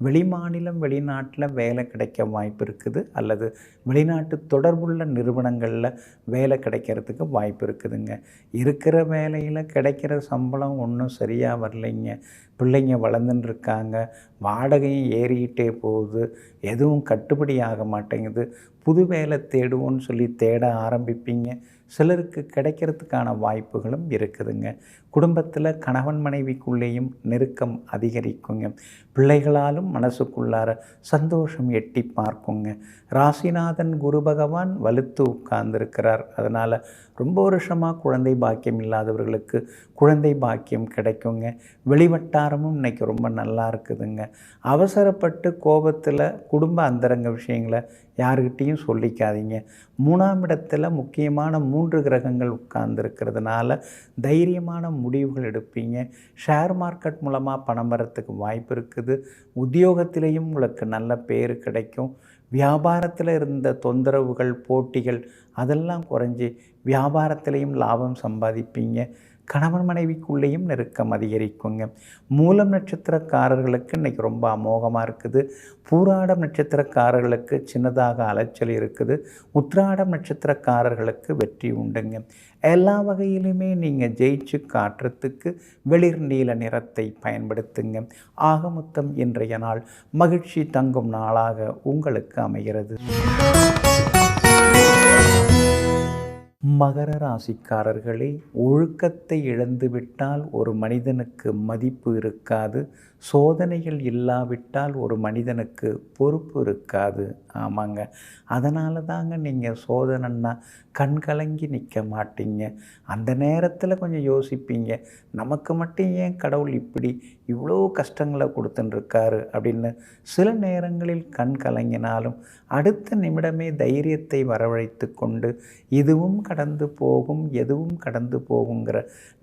வெளிமாநிலம் வெளிநாட்டில் வேலை கிடைக்க வாய்ப்பு இருக்குது, அல்லது வெளிநாட்டு தொடர்புள்ள நிறுவனங்களில் வேலை கிடைக்கிறதுக்கு வாய்ப்பு இருக்குதுங்க. இருக்கிற வேலையில் கிடைக்கிற சம்பளம் ஒன்றும் சரியாக வரலைங்க. பிள்ளைங்க வளர்ந்துன்னு இருக்காங்க, வாடகையும் ஏறிக்கிட்டே போகுது, எதுவும் கட்டுப்படி ஆக மாட்டேங்குது. புது வேலை தேடுவோன்னு சொல்லி தேட ஆரம்பிப்பீங்க. சிலருக்கு கிடைக்கிறதுக்கான வாய்ப்புகளும் இருக்குதுங்க. குடும்பத்தில் கணவன் மனைவிக்குள்ளேயும் நெருக்கம் அதிகரிக்குங்க. பிள்ளைகளாலும் மனசுக்குள்ளார சந்தோஷம் எட்டி பார்க்குங்க. ராசிநாதன் குரு பகவான் வலுத்து உட்கார்ந்துருக்கிறார். அதனால் ரொம்ப வருஷமாக குழந்தை பாக்கியம் இல்லாதவர்களுக்கு குழந்தை பாக்கியம் கிடைக்குங்க. வெளிவட்டாரமும் இன்றைக்கி ரொம்ப நல்லா இருக்குதுங்க. அவசரப்பட்டு கோபத்தில் குடும்ப அந்தரங்க விஷயங்களை யாருக்கிட்டேயும் சொல்லிக்காதீங்க. 3ஆம் இடத்துல முக்கியமான 3 கிரகங்கள் உட்கார்ந்துருக்கிறதுனால தைரியமான முடிவுகள் எடுப்பீங்க. ஷேர் மார்க்கெட் மூலமாக பணம் வரத்துக்கு வாய்ப்பு இருக்குது. உத்தியோகத்திலையும் உங்களுக்கு நல்ல பேர் கிடைக்கும். வியாபாரத்தில் இருந்த தொந்தரவுகள், போட்டிகள் அதெல்லாம் குறைஞ்சி வியாபாரத்திலையும் லாபம் சம்பாதிப்பீங்க. கணவன் மனைவிக்குள்ளேயும் நெருக்கம் அதிகரிக்குங்க. மூலம் நட்சத்திரக்காரர்களுக்கு இன்றைக்கி ரொம்ப அமோகமாக இருக்குது. பூராடம் நட்சத்திரக்காரர்களுக்கு சின்னதாக அலைச்சல் இருக்குது. உத்திராடம் நட்சத்திரக்காரர்களுக்கு வெற்றி உண்டுங்க. எல்லா வகையிலுமே நீங்கள் ஜெயிச்சு காட்டுறதுக்கு வெளிர் நீல நிறத்தை பயன்படுத்துங்க. ஆக மொத்தம் இன்றைய நாள் மகிழ்ச்சி தங்கும் நாளாக உங்களுக்கு அமைகிறது. மகர ராசிக்காரர்களே, ஒழுக்கத்தை இழந்துவிட்டால் ஒரு மனிதனுக்கு மதிப்பு இருக்காது, சோதனைகள் இல்லாவிட்டால் ஒரு மனிதனுக்கு பொறுப்பு இருக்காது. ஆமாங்க. அதனால தாங்க நீங்கள் சோதனைன்னா கண் கலங்கி நிற்க மாட்டீங்க. அந்த நேரத்தில் கொஞ்சம் யோசிப்பீங்க, நமக்கு மட்டும் ஏன் கடவுள் இப்படி இவ்வளோ கஷ்டங்களை கொடுத்துட்டுருக்காரு அப்படின்னு. சில நேரங்களில் கண் கலங்கினாலும் அடுத்த நிமிடமே தைரியத்தை வரவழைத்து கொண்டு இதுவும் கடந்து போகும், எதுவும் கடந்து போகுங்கிற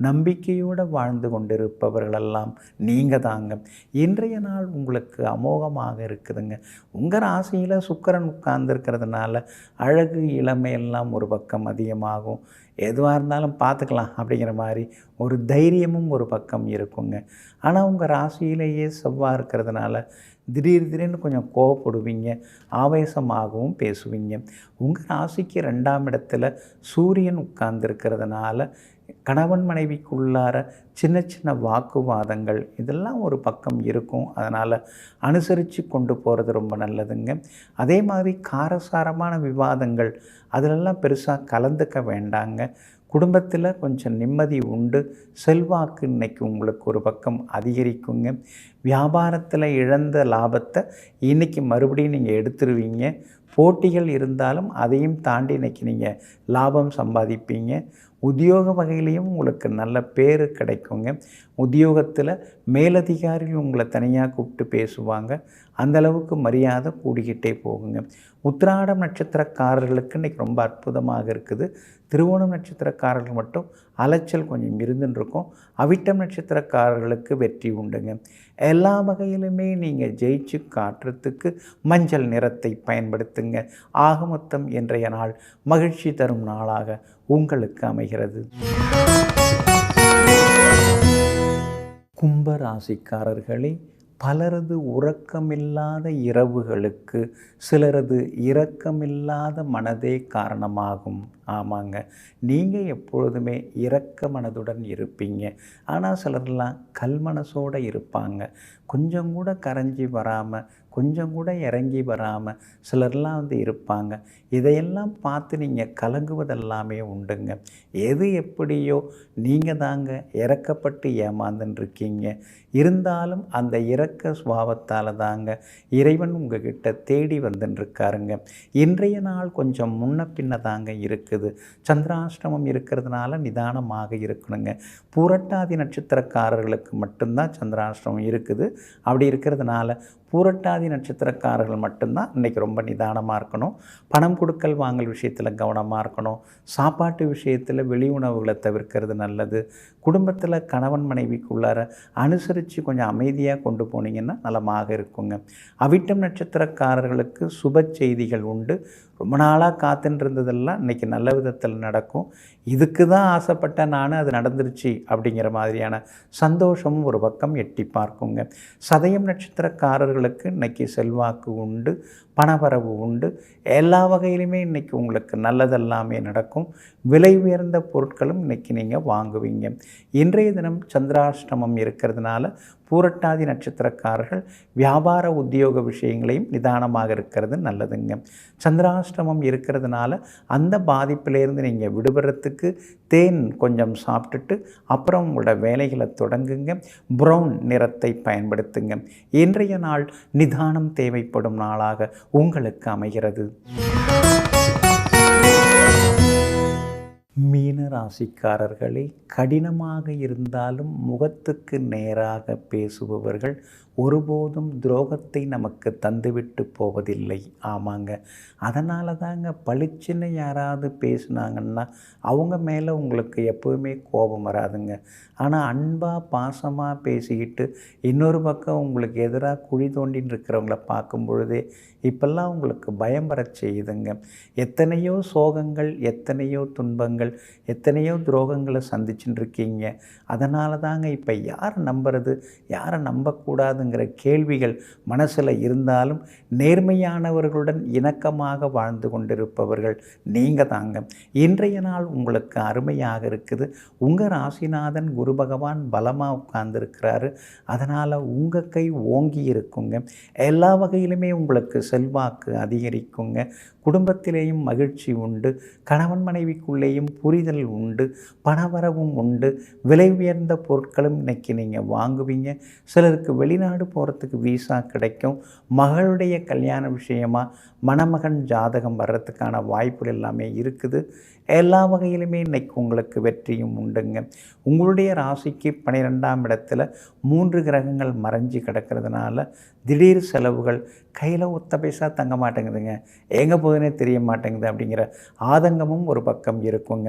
நம்பிக்கையோடு வாழ்ந்து கொண்டிருப்பவர்களெல்லாம் நீங்கள் தாங்க. இன்றைய நாள் உங்களுக்கு அமோகமாக இருக்குதுங்க. உங்கள் ராசியில் சுக்கிரன் உட்கார்ந்துருக்கிறதுனால அழகு இளமையெல்லாம் ஒரு பக்கம் அதிகமாகும். எதுவாக இருந்தாலும் பார்த்துக்கலாம் அப்படிங்கிற மாதிரி ஒரு தைரியமும் ஒரு பக்கம் இருக்குங்க. ஆனால் உங்கள் ராசியிலேயே செவ்வாய் இருக்கிறதுனால திடீர்னு கொஞ்சம் கோவப்படுவீங்க, ஆவேசமாகவும் பேசுவீங்க. உங்கள் ராசிக்கு 2ஆம் இடத்துல சூரியன் உட்கார்ந்துருக்கிறதுனால கணவன் மனைவிக்குள்ளார சின்ன சின்ன வாக்குவாதங்கள் இதெல்லாம் ஒரு பக்கம் இருக்கும். அதனால் அனுசரித்து கொண்டு போகிறது ரொம்ப நல்லதுங்க. அதே மாதிரி காரசாரமான விவாதங்கள் அதிலெல்லாம் பெருசாக கலந்துக்க வேண்டாங்க. குடும்பத்தில் கொஞ்சம் நிம்மதி உண்டு. செல்வாக்கு இன்றைக்கி உங்களுக்கு ஒரு பக்கம் அதிகரிக்குங்க. வியாபாரத்தில் இழந்த லாபத்தை இன்றைக்கி மறுபடியும் நீங்கள் எடுத்துருவீங்க. போட்டிகள் இருந்தாலும் அதையும் தாண்டி இன்றைக்கி நீங்கள் லாபம் சம்பாதிப்பீங்க. உத்தியோக வகையிலையும் உங்களுக்கு நல்ல பேர் கிடைக்குங்க. உத்தியோகத்தில் மேலதிகாரிகள் உங்களை தனியாக கூப்பிட்டு பேசுவாங்க. அந்தளவுக்கு மரியாதை கூடிக்கிட்டே போகுங்க. உத்திராடம் நட்சத்திரக்காரர்களுக்கு இன்றைக்கி ரொம்ப அற்புதமாக இருக்குது. திருவோணம் நட்சத்திரக்காரர்கள் மட்டும் அலைச்சல் கொஞ்சம் இருந்துருக்கும். அவிட்டம் நட்சத்திரக்காரர்களுக்கு வெற்றி உண்டுங்க. எல்லா வகையிலுமே நீங்கள் ஜெயிச்சு காட்டுறதுக்கு மஞ்சள் நிறத்தை பயன்படுத்துங்க. ஆக மொத்தம் இன்றைய நாள் மகிழ்ச்சி தரும் நாளாக உங்களுக்கு அமைகிறது. கும்ப ராசிக்காரர்களே, பலரது உறக்கமில்லாத இரவுகளுக்கு சிலரது இரக்கமில்லாத மனதே காரணமாகும். ஆமாங்க, நீங்கள் எப்பொழுதுமே இரக்க மனதுடன் இருப்பீங்க. ஆனால் சிலர்லாம் கல் மனசோடு இருப்பாங்க. கொஞ்சம் கூட கரைஞ்சி வராமல், கொஞ்சம் கூட இறங்கி வராமல் சிலர்லாம் இருப்பாங்க. இதையெல்லாம் பார்த்து நீங்கள் கலங்குவதெல்லாமே உண்டுங்க. எது எப்படியோ நீங்கள் தாங்க இறக்கப்பட்டு ஏமாந்துருக்கீங்க. இருந்தாலும் அந்த இரக்க சுபாவத்தால் தாங்க இறைவன் உங்ககிட்ட தேடி வந்துட்டுருக்காருங்க. இன்றைய நாள் கொஞ்சம் முன்ன பின்ன தாங்க இருக்குது. சந்திராஷ்டமம் இருக்கிறதுனால நிதானமாக இருக்கணுங்க. பூரட்டாதி நட்சத்திரக்காரர்களுக்கு மட்டும்தான் சந்திராஷ்டமம் இருக்குது. அப்படி இருக்கிறதுனால பூரட்டாதி நட்சத்திரக்காரர்கள் மட்டும்தான் இன்றைக்கி ரொம்ப நிதானமாக இருக்கணும். பணம் கொடுக்கல் வாங்கல் விஷயத்தில் கவனமாக இருக்கணும். சாப்பாட்டு விஷயத்தில் வெளி உணவுகளை தவிர்க்கிறது நல்லது. குடும்பத்தில் கணவன் மனைவிக்குள்ளார அனுசரித்து கொஞ்சம் அமைதியாக கொண்டு போனீங்கன்னா நலமாக இருக்குங்க. அவிட்டம் நட்சத்திரக்காரர்களுக்கு சுப செய்திகள் உண்டு. ரொம்ப நாளாக காத்துன்னு இருந்ததெல்லாம் இன்றைக்கி நல்ல விதத்தில் நடக்கும். இதுக்கு தான் ஆசைப்பட்டேன் நான், அது நடந்துருச்சு அப்படிங்கிற மாதிரியான சந்தோஷமும் ஒரு பக்கம் எட்டி பார்க்குங்க. சதயம் நட்சத்திரக்காரர்களுக்கு இன்றைக்கி செல்வாக்கு உண்டு, பணவரவு உண்டு. எல்லா வகையிலுமே இன்றைக்கி உங்களுக்கு நல்லதெல்லாமே நடக்கும். விலை உயர்ந்த பொருட்களும் இன்றைக்கி நீங்கள் வாங்குவீங்க. இன்றைய தினம் சந்திராஷ்டமம் இருக்கிறதுனால பூரட்டாதி நட்சத்திரக்காரர்கள் வியாபார உத்தியோக விஷயங்களையும் நிதானமாக இருக்கிறது நல்லதுங்க. சந்திராஷ்டமம் இருக்கிறதுனால அந்த பாதிப்பிலேருந்து நீங்கள் விடுபடுறதுக்கு தேன் கொஞ்சம் சாப்பிட்டுட்டு அப்புறம் உங்களோட வேலைகளை தொடங்குங்க. ப்ரௌன் நிறத்தை பயன்படுத்துங்க. இன்றைய நாள் நிதானம் தேவைப்படும் நாளாக உங்களுக்கு அமைகிறது. மீன ராசிக்காரர்களே, கடினமாக இருந்தாலும் முகத்துக்கு நேராக பேசுபவர்கள் ஒருபோதும் துரோகத்தை நமக்கு தந்துவிட்டு போவதில்லை. ஆமாங்க, அதனால தாங்க பளிச்சுன்னு யாராவது பேசுனாங்கன்னா அவங்க மேலே உங்களுக்கு எப்போவுமே கோபம் வராதுங்க. ஆனால் அன்பாக பாசமாக பேசிக்கிட்டு இன்னொரு பக்கம் உங்களுக்கு எதிராக குழி தோண்டின்னு இருக்கிறவங்கள பார்க்கும் பொழுதே இப்பெல்லாம் உங்களுக்கு பயம் வர செய்யுதுங்க. எத்தனையோ சோகங்கள், எத்தனையோ துன்பங்கள், எத்தனையோ துரோகங்களை சந்திச்சுட்டு இருக்கீங்க. அதனால தாங்க இப்போ யாரை நம்புறது, யாரை நம்பக்கூடாதுங்கிற கேள்விகள் மனசில் இருந்தாலும் நேர்மையானவர்களுடன் இணக்கமாக வாழ்ந்து கொண்டிருப்பவர்கள் நீங்கள் தாங்க. இன்றைய நாள் உங்களுக்கு அருமையாக இருக்குது. உங்கள் ராசிநாதன் குரு பகவான் பலமாக உட்கார்ந்துருக்கிறாரு. அதனால் உங்கள் கை ஓங்கி இருக்குங்க. எல்லா வகையிலுமே உங்களுக்கு செல்வாக்கு அதிகரிக்குங்க. குடும்பத்திலேயும் மகிழ்ச்சி உண்டு. கணவன் மனைவிக்குள்ளேயும் புரிதல் உண்டு. பணவரவும் உண்டு. விலை உயர்ந்த பொருட்களும் இன்றைக்கி நீங்கள் வாங்குவீங்க. சிலருக்கு வெளிநாட்டு வெளிநாடு போகிறதுக்கு விசா கிடைக்கும். மகளுடைய கல்யாண விஷயமா மணமகன் ஜாதகம் வர்றதுக்கான வாய்ப்புகள் எல்லாமே இருக்குது. எல்லா வகையிலுமே இன்றைக்கி உங்களுக்கு வெற்றியும் உண்டுங்க. உங்களுடைய ராசிக்கு 12ஆம் இடத்துல 3 கிரகங்கள் மறைஞ்சு கிடக்கிறதுனால திடீர் செலவுகள் கையில் ஒத்த பைசா தங்க மாட்டேங்குதுங்க, எங்கே போகுதுன்னே தெரிய மாட்டேங்குது அப்படிங்கிற ஆதங்கமும் ஒரு பக்கம் இருக்குங்க.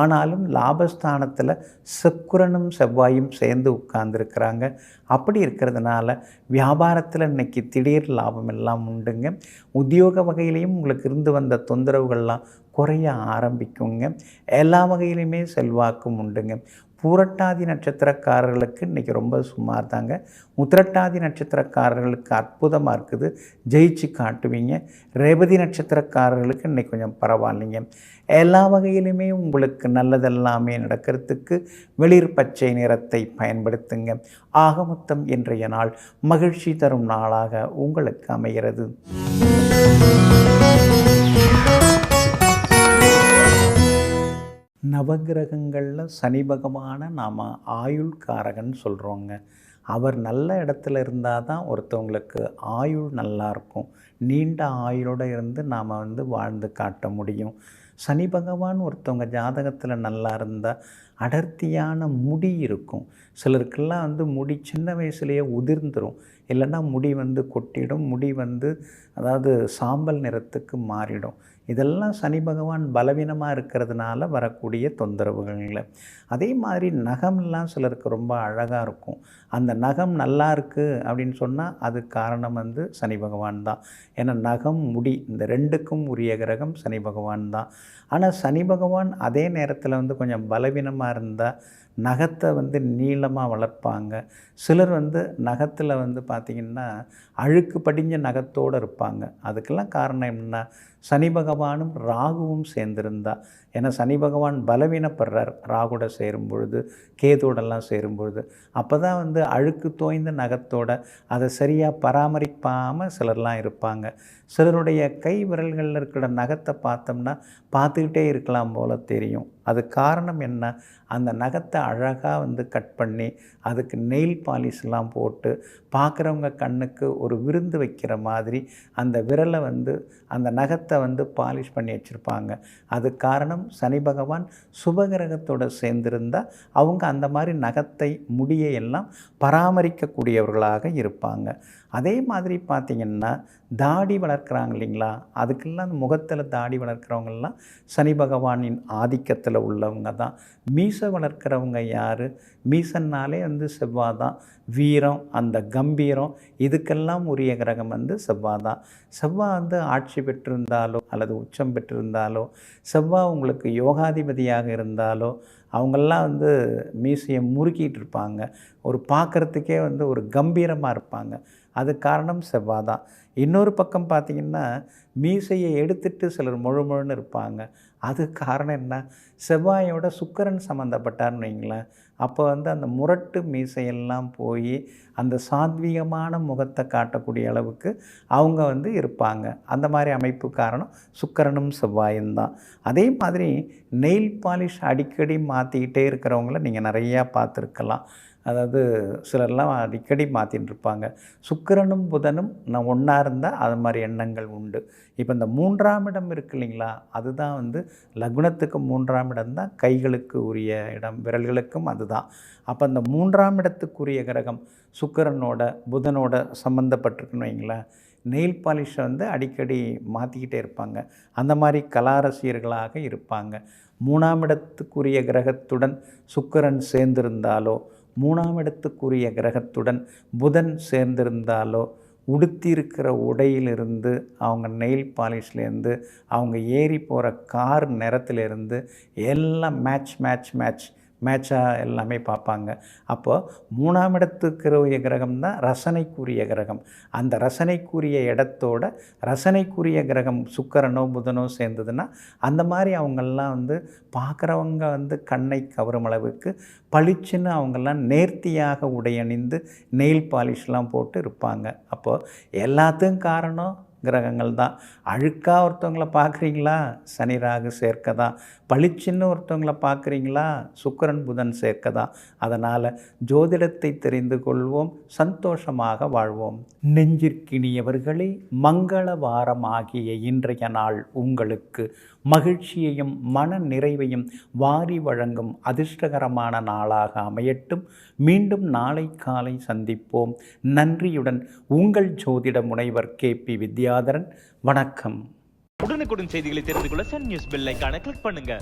ஆனாலும் லாபஸ்தானத்தில் சுக்கிரனும் செவ்வாயும் சேர்ந்து உட்கார்ந்துருக்கிறாங்க. அப்படி இருக்கிறதுனால வியாபாரத்தில் இன்றைக்கி திடீர் லாபம் எல்லாம் உண்டுங்க. உத்தியோக வகையிலையும் உங்களுக்கு இருந்து வந்த தொந்தரவுகள்லாம் குறைய ஆரம்பிக்குங்க. எல்லா வகையிலுமே செல்வாக்கும் உண்டுங்க. பூரட்டாதி நட்சத்திரக்காரர்களுக்கு இன்றைக்கி ரொம்ப சுமார் தாங்க. உத்திரட்டாதி நட்சத்திரக்காரர்களுக்கு அற்புதமாக இருக்குது, ஜெயிச்சு காட்டுவீங்க. ரேவதி நட்சத்திரக்காரர்களுக்கு இன்றைக்கி கொஞ்சம் பரவாயில்லைங்க. எல்லா வகையிலுமே உங்களுக்கு நல்லதெல்லாமே நடக்கிறதுக்கு வெளிர் பச்சை நிறத்தை பயன்படுத்துங்க. ஆக மொத்தம் இன்றைய நாள் மகிழ்ச்சி தரும் நாளாக உங்களுக்கு அமைகிறது. நவகிரகங்களில் சனி பகவானை நாம் ஆயுள்காரகன் சொல்கிறோங்க. அவர் நல்ல இடத்துல இருந்தால் தான் ஒருத்தவங்களுக்கு ஆயுள் நல்லாயிருக்கும். நீண்ட ஆயுளோடு இருந்து நாம் வாழ்ந்து காட்ட முடியும். சனி பகவான் ஒருத்தவங்க ஜாதகத்தில் நல்லா இருந்தால் அடர்த்தியான முடி இருக்கும். சிலருக்கெல்லாம் முடி சின்ன வயசுலேயே உதிர்ந்துடும், இல்லைன்னா முடி கொட்டிடும், முடி அதாவது சாம்பல் நிறத்துக்கு மாறிடும். இதெல்லாம் சனி பகவான் பலவீனமாக இருக்கிறதுனால வரக்கூடிய தொந்தரவுகள். அதே மாதிரி நகம்லாம் சிலருக்கு ரொம்ப அழகாக இருக்கும். அந்த நகம் நல்லா இருக்குது அப்படின்னு சொன்னால் அது காரணம் சனி பகவான் தான். ஏன்னா நகம், முடி இந்த ரெண்டுக்கும் உரிய கிரகம் சனி பகவான் தான். ஆனால் சனி பகவான் அதே நேரத்தில் கொஞ்சம் பலவீனமாக இருந்தால் நகத்தை நீளமாக வளர்ப்பாங்க. சிலர் நகத்தில் பார்த்திங்கன்னா அழுக்கு படிஞ்ச நகத்தோடு இருப்பாங்க. அதுக்கெல்லாம் காரணம் என்ன? சனி பகவானும் ராகுவும் சேர்ந்திருந்தா. ஏன்னா சனி பகவான் பலவீனப்படுறார் ராகுட சேரும் பொழுது, கேதோடெல்லாம் சேரும் பொழுது. அப்போ தான் அழுக்கு தோய்ந்த நகத்தோட அதை சரியாக பராமரிப்பாமல் சிலர்லாம் இருப்பாங்க. சிலருடைய கை விரல்களில் இருக்கிற நகத்தை பார்த்தோம்னா பார்த்துக்கிட்டே இருக்கலாம் போல தெரியும். அது காரணம் என்ன? அந்த நகத்தை அழகாக கட் பண்ணி அதுக்கு நெயில் பாலிஷ்லாம் போட்டு பார்க்குறவங்க கண்ணுக்கு ஒரு விருந்து வைக்கிற மாதிரி அந்த விரலை அந்த நகத்தை பாலிஷ் பண்ணி வச்சுருப்பாங்க. அது காரணம் சனி பகவான் சுபகிரகத்தோடு சேர்ந்திருந்தால் அவங்க அந்த மாதிரி நகத்தை, முடியை எல்லாம் பராமரிக்கக்கூடியவர்களாக இருப்பாங்க. அதே மாதிரி பார்த்திங்கன்னா தாடி வளர்க்குறாங்க இல்லைங்களா, அதுக்கெல்லாம் அந்த முகத்தில் தாடி வளர்க்குறவங்கெல்லாம் சனி பகவானின் ஆதிக்கத்தில் உள்ளவங்க தான். மீசை வளர்க்குறவங்க யார்? மீசன்னாலே செவ்வாய் தான். வீரம், அந்த கம்பீரம், இதுக்கெல்லாம் உரிய கிரகம் செவ்வாய் தான். செவ்வாய் ஆட்சி பெற்றிருந்தாலோ அல்லது உச்சம் பெற்றிருந்தாலோ, செவ்வாய் உங்களுக்கு யோகாதிபதியாக இருந்தாலோ அவங்கெல்லாம் மீசையை முறுக்கிட்டு இருப்பாங்க. ஒரு பார்க்குறதுக்கே ஒரு கம்பீரமாக இருப்பாங்க. அது காரணம் செவ்வாய் தான். இன்னொரு பக்கம் பார்த்திங்கன்னா மீசையை எடுத்துட்டு சிலர் முழுமுழுன்னு இருப்பாங்க. அது காரணம் என்ன? செவ்வாயோட சுக்கிரன் சம்மந்தப்பட்டார்னு வைங்களேன். அப்போ அந்த முரட்டு மீசையெல்லாம் போய் அந்த சாத்வீகமான முகத்தை காட்டக்கூடிய அளவுக்கு அவங்க இருப்பாங்க. அந்த மாதிரி அமைப்பு காரணம் சுக்கிரனும் செவ்வாயும் தான். அதே மாதிரி நெயில் பாலிஷ் அடிக்கடி மாற்றிக்கிட்டே இருக்கிறவங்கள நீங்கள் நிறையா பார்த்துருக்கலாம். அதாவது சிலர்லாம் அடிக்கடி மாற்றின்னு இருப்பாங்க. சுக்கிரனும் புதனும் நான் ஒன்றா இருந்தால் அது மாதிரி எண்ணங்கள் உண்டு. இப்போ இந்த 3ஆம் இடம் இருக்குது இல்லைங்களா, அதுதான் லக்னத்துக்கு 3ஆம் இடம் தான் கைகளுக்கு உரிய இடம், விரல்களுக்கும் அதுதான். அப்போ அந்த 3ஆம் இடத்துக்குரிய கிரகம் சுக்கிரனோட புதனோட சம்மந்தப்பட்டிருக்குன்னு வைங்களேன். நெயில் பாலிஷை அடிக்கடி மாற்றிக்கிட்டே இருப்பாங்க. அந்த மாதிரி கலாரசியர்களாக இருப்பாங்க. 3ஆம் இடத்துக்குரிய கிரகத்துடன் சுக்கிரன் சேர்ந்திருந்தாலோ, 3ஆம் இடத்துக்குரிய கிரகத்துடன் புதன் சேர்ந்திருந்தாலோ, உடுத்தியிருக்கிற உடையிலிருந்து, அவங்க நெயில் பாலிஷ்லேருந்து, அவங்க ஏறி போகிற கார் நிறத்திலிருந்து எல்லாம் மேட்சாக எல்லாமே பார்ப்பாங்க. அப்போது 3ஆம் இடத்துக்குரிய கிரகம் தான் ரசனைக்குரிய கிரகம். அந்த ரசனைக்குரிய இடத்தோட ரசனைக்குரிய கிரகம் சுக்கிரனோ புதனோ சேர்ந்ததுன்னா அந்த மாதிரி அவங்கெல்லாம் பார்க்குறவங்க கண்ணை கவரும் அளவுக்கு பளிச்சுன்னு அவங்கெல்லாம் நேர்த்தியாக உடையணிந்து நெயில் பாலிஷ்லாம் போட்டு இருப்பாங்க. அப்போது எல்லாத்துக்கும் காரணம் கிரகங்கள் தான். அழுக்காக ஒருத்தவங்கள பார்க்குறீங்களா, சனி ராகு சேர்க்கை தான். பளிச்சுன்னு ஒருத்தவங்கள பார்க்குறீங்களா, சுக்கிரன் புதன் சேர்க்கை தான். அதனால் ஜோதிடத்தை தெரிந்து கொள்வோம், சந்தோஷமாக வாழ்வோம். நெஞ்சிற்கினியவர்களே, மங்கள வாரமாகிய இன்றைய நாள் உங்களுக்கு மகிழ்ச்சியையும் மன நிறைவையும் வாரி வழங்கும் அதிர்ஷ்டகரமான நாளாக அமையட்டும். மீண்டும் நாளை காலை சந்திப்போம். நன்றியுடன் உங்கள் ஜோதிட முனைவர் KP வித்யாதரன். வணக்கம். உடனுக்குடன் செய்திகளை தெரிந்து கொள்ள சன் நியூஸ் பெல் ஐகானை கிளிக் பண்ணுங்க.